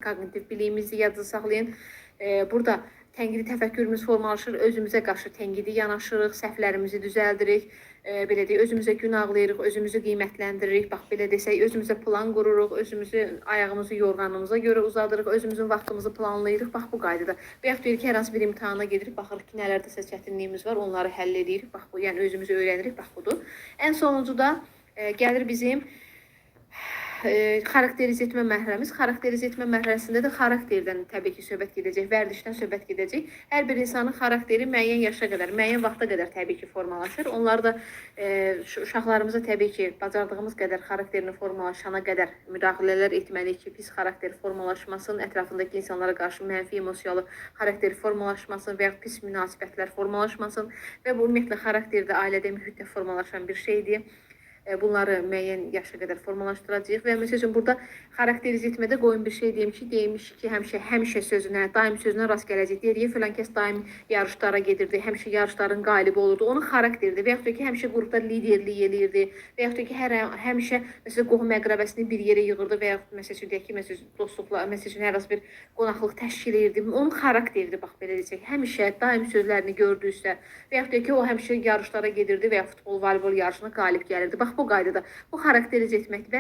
kognitiv biliyimizi yadda saxlayın. Burada tənqidi təfəkkürümüz formalaşır, özümüzə qarşı tənqidi yanaşırıq, səhvlərimizi düzəldirik, belə deyək, özümüzə günahlayırıq, özümüzü qiymətləndiririk, bax belə desək, özümüzə plan qururuq, özümüzü ayağımızı yorğanımıza görə uzadırıq, özümüzün vaxtımızı planlayırıq, bax bu qaydada. Və yaxud deyir ki, hər hansı bir imtahana gedirik, baxırıq ki, nələrdəsə çətinliyimiz var, onları həll edirik, bax bu, yəni özümüzü öyrənirik, bax budur. Ən sonuncuda gəlir bizim xarakterize etmə mərhələmiz. Xarakterize etmə mərhələsində də xarakterdən təbii ki, söhbət gedəcək, vərdişdən söhbət gedəcək. Hər bir insanın xarakteri müəyyən yaşa qədər, müəyyən vaxta qədər təbii ki, formalaşır. Onlar da uşaqlarımıza təbii ki, bacardığımız qədər xarakterini formalaşana qədər müdaxilələr etməliyik ki, pis xarakteri formalaşmasın, ətrafındakı insanlara qarşı mənfi emosiyalı xarakteri formalaşmasın və ya pis münasibətlər formalaşmasın və bu ümumiyyətlə xarakterdə, ailədə, mühitdə formalaşan bir şeydir. Bunları müəyyən yaşa qədər formalaşdıracağıq və məsəl üçün burada xarakterize etmədə qoyun bir şey demiş ki, həmişə sözünə, daim sözünə rast gələcək. Deyir, filan kəs daim yarışlara gedirdi, həmişə yarışların qalibi olurdu. Onun xarakteridir və yaxud da ki, həmişə qrupda liderlik eləyirdi və yaxud da ki, həmişə məsələn qohum əqrəbəsini bir yerə yığırdı və yaxud məsəl üçün deyək ki, məsəl üçün dostluqla, məsəl üçün hər hansı bir qonaqlıq təşkil edirdi. Onun xarakteridir, bax belə desək, həmişə daim sözlərini gördüysə və yaxud da ki, o həmişə yarışlara gedirdi və ya futbol, voleybol yarışına qalib gəlirdi. Bax bu qaydada bu xarakterize etməkdir.